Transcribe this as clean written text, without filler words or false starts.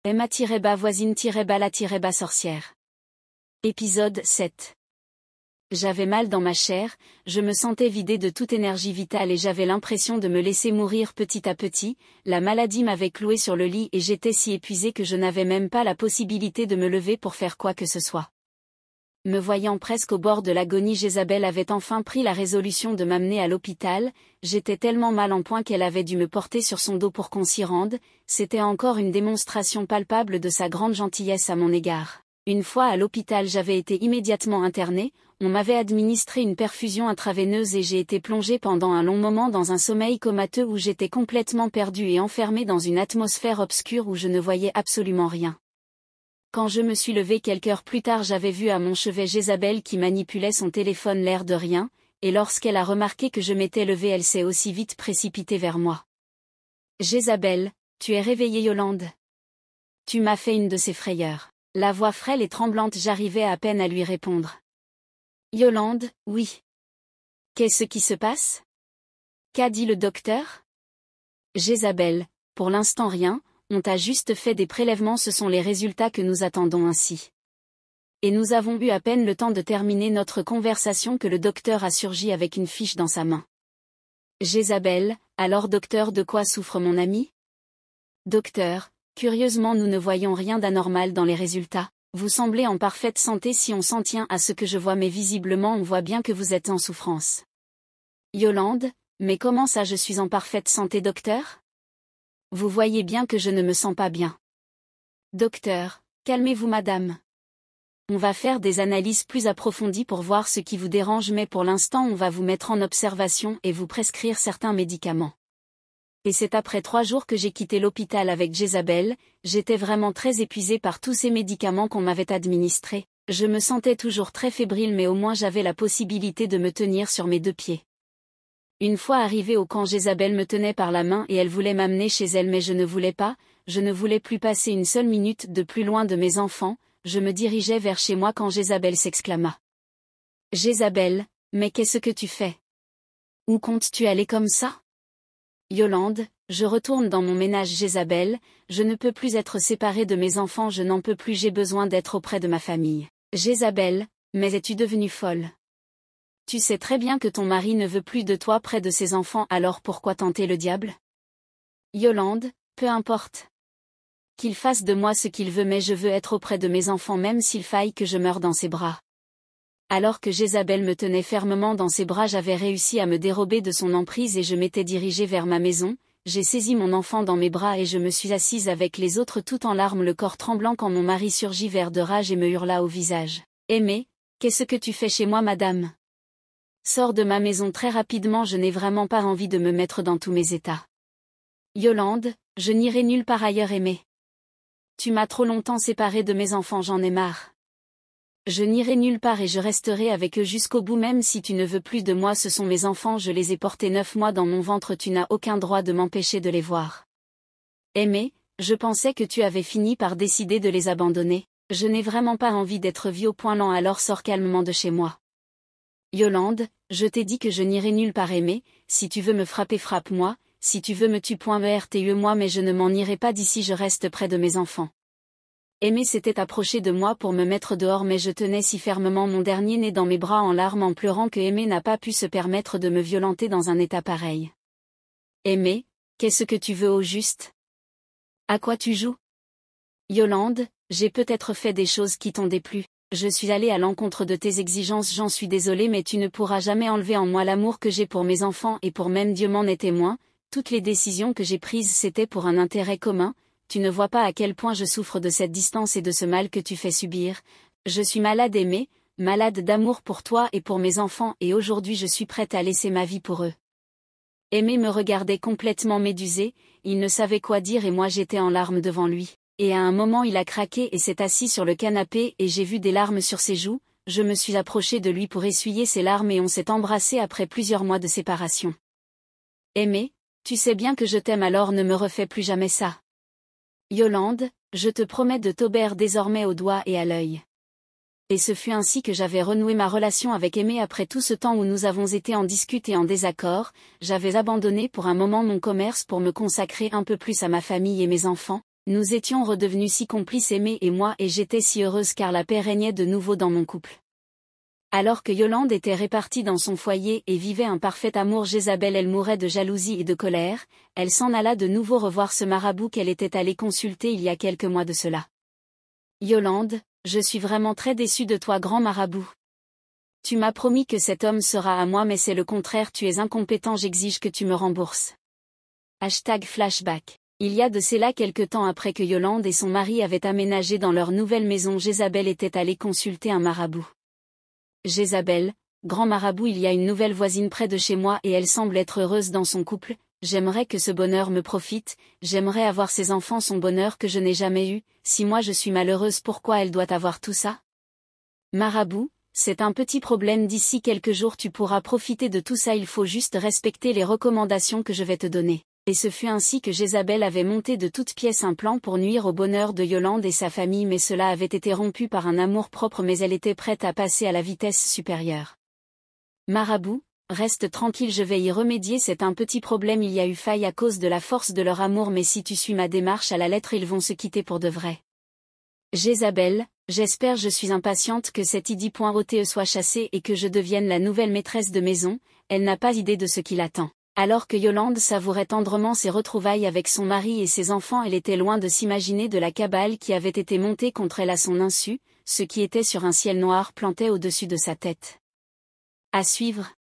Emma-voisine-la-sorcière. Épisode 7. J'avais mal dans ma chair, je me sentais vidée de toute énergie vitale et j'avais l'impression de me laisser mourir petit à petit. La maladie m'avait clouée sur le lit et j'étais si épuisée que je n'avais même pas la possibilité de me lever pour faire quoi que ce soit. Me voyant presque au bord de l'agonie, Jézabel avait enfin pris la résolution de m'amener à l'hôpital. J'étais tellement mal en point qu'elle avait dû me porter sur son dos pour qu'on s'y rende. C'était encore une démonstration palpable de sa grande gentillesse à mon égard. Une fois à l'hôpital, j'avais été immédiatement internée, on m'avait administré une perfusion intraveineuse et j'ai été plongée pendant un long moment dans un sommeil comateux où j'étais complètement perdue et enfermée dans une atmosphère obscure où je ne voyais absolument rien. Quand je me suis levée quelques heures plus tard, j'avais vu à mon chevet Jézabel qui manipulait son téléphone l'air de rien, et lorsqu'elle a remarqué que je m'étais levée, elle s'est aussi vite précipitée vers moi. « Jézabel, tu es réveillée Yolande ?» Tu m'as fait une de ces frayeurs. La voix frêle et tremblante, j'arrivais à peine à lui répondre. « Yolande, oui. Qu'est-ce qui se passe ? Qu'a dit le docteur ? » Jézabel, pour l'instant rien. On t'a juste fait des prélèvements, ce sont les résultats que nous attendons ainsi. Et nous avons eu à peine le temps de terminer notre conversation que le docteur a surgi avec une fiche dans sa main. Jézabel, alors docteur, de quoi souffre mon ami ? Docteur, curieusement nous ne voyons rien d'anormal dans les résultats. Vous semblez en parfaite santé si on s'en tient à ce que je vois, mais visiblement on voit bien que vous êtes en souffrance. Yolande, mais comment ça je suis en parfaite santé docteur ? Vous voyez bien que je ne me sens pas bien. Docteur, calmez-vous madame. On va faire des analyses plus approfondies pour voir ce qui vous dérange, mais pour l'instant on va vous mettre en observation et vous prescrire certains médicaments. Et c'est après 3 jours que j'ai quitté l'hôpital avec Jézabel. J'étais vraiment très épuisée par tous ces médicaments qu'on m'avait administrés. Je me sentais toujours très fébrile, mais au moins j'avais la possibilité de me tenir sur mes 2 pieds. Une fois arrivée au camp, Jézabel me tenait par la main et elle voulait m'amener chez elle, mais je ne voulais pas, je ne voulais plus passer une seule minute de plus loin de mes enfants. Je me dirigeais vers chez moi quand Jézabel s'exclama. « Jézabel, mais qu'est-ce que tu fais ? Où comptes-tu aller comme ça ? » Yolande, je retourne dans mon ménage. Jézabel, je ne peux plus être séparée de mes enfants, je n'en peux plus, j'ai besoin d'être auprès de ma famille. Jézabel, mais es-tu devenue folle ? Tu sais très bien que ton mari ne veut plus de toi près de ses enfants, alors pourquoi tenter le diable ? Yolande, peu importe. Qu'il fasse de moi ce qu'il veut, mais je veux être auprès de mes enfants même s'il faille que je meure dans ses bras. Alors que Jézabel me tenait fermement dans ses bras, j'avais réussi à me dérober de son emprise et je m'étais dirigée vers ma maison. J'ai saisi mon enfant dans mes bras et je me suis assise avec les autres tout en larmes, le corps tremblant, quand mon mari surgit vert de rage et me hurla au visage. « Aimée, qu'est-ce que tu fais chez moi madame ? Sors de ma maison très rapidement, je n'ai vraiment pas envie de me mettre dans tous mes états. » Yolande, je n'irai nulle part ailleurs. Aimée. Tu m'as trop longtemps séparée de mes enfants, j'en ai marre. Je n'irai nulle part et je resterai avec eux jusqu'au bout, même si tu ne veux plus de moi, ce sont mes enfants, je les ai portés 9 mois dans mon ventre, tu n'as aucun droit de m'empêcher de les voir. Aimée, je pensais que tu avais fini par décider de les abandonner, je n'ai vraiment pas envie d'être vie au point lent, alors sors calmement de chez moi. Yolande, je t'ai dit que je n'irai nulle part. Aimée, si tu veux me frapper, frappe-moi, si tu veux me tue.me-moi, mais je ne m'en irai pas d'ici, je reste près de mes enfants. Aimée s'était approché de moi pour me mettre dehors, mais je tenais si fermement mon dernier-né dans mes bras en larmes, en pleurant, que Aimée n'a pas pu se permettre de me violenter dans un état pareil. Aimée, qu'est-ce que tu veux au juste ? À quoi tu joues ? Yolande, j'ai peut-être fait des choses qui t'ont déplu. Je suis allée à l'encontre de tes exigences, j'en suis désolée, mais tu ne pourras jamais enlever en moi l'amour que j'ai pour mes enfants et pour même Dieu m'en est témoin. Toutes les décisions que j'ai prises, c'était pour un intérêt commun. Tu ne vois pas à quel point je souffre de cette distance et de ce mal que tu fais subir. Je suis malade, Aimée, malade d'amour pour toi et pour mes enfants, et aujourd'hui je suis prête à laisser ma vie pour eux. Aimée me regardait complètement médusée, il ne savait quoi dire et moi j'étais en larmes devant lui. Et à un moment il a craqué et s'est assis sur le canapé et j'ai vu des larmes sur ses joues. Je me suis approchée de lui pour essuyer ses larmes et on s'est embrassé après plusieurs mois de séparation. Aimée, tu sais bien que je t'aime, alors ne me refais plus jamais ça. Yolande, je te promets de t'obéir désormais au doigt et à l'œil. Et ce fut ainsi que j'avais renoué ma relation avec Aimée après tout ce temps où nous avons été en dispute et en désaccord. J'avais abandonné pour un moment mon commerce pour me consacrer un peu plus à ma famille et mes enfants. Nous étions redevenus si complices Aimé et moi et j'étais si heureuse car la paix régnait de nouveau dans mon couple. Alors que Yolande était répartie dans son foyer et vivait un parfait amour, Jézabel elle mourait de jalousie et de colère, elle s'en alla de nouveau revoir ce marabout qu'elle était allée consulter il y a quelques mois de cela. Yolande, je suis vraiment très déçue de toi grand marabout. Tu m'as promis que cet homme sera à moi mais c'est le contraire, tu es incompétent, j'exige que tu me rembourses. #flashback. Il y a de cela quelque temps après que Yolande et son mari avaient aménagé dans leur nouvelle maison, Jézabel était allée consulter un marabout. Jézabel, grand marabout, il y a une nouvelle voisine près de chez moi et elle semble être heureuse dans son couple, j'aimerais que ce bonheur me profite, j'aimerais avoir ses enfants, son bonheur que je n'ai jamais eu, si moi je suis malheureuse pourquoi elle doit avoir tout ça? Marabout, c'est un petit problème, d'ici quelques jours tu pourras profiter de tout ça, il faut juste respecter les recommandations que je vais te donner. Et ce fut ainsi que Jézabel avait monté de toutes pièces un plan pour nuire au bonheur de Yolande et sa famille, mais cela avait été rompu par un amour-propre, mais elle était prête à passer à la vitesse supérieure. Marabout, reste tranquille, je vais y remédier, c'est un petit problème, il y a eu faille à cause de la force de leur amour, mais si tu suis ma démarche à la lettre ils vont se quitter pour de vrai. Jézabel, j'espère, je suis impatiente que cette Idi.ote soit chassée et que je devienne la nouvelle maîtresse de maison, elle n'a pas idée de ce qui l'attend. Alors que Yolande savourait tendrement ses retrouvailles avec son mari et ses enfants, elle était loin de s'imaginer de la cabale qui avait été montée contre elle à son insu, ce qui était sur un ciel noir planté au-dessus de sa tête. À suivre.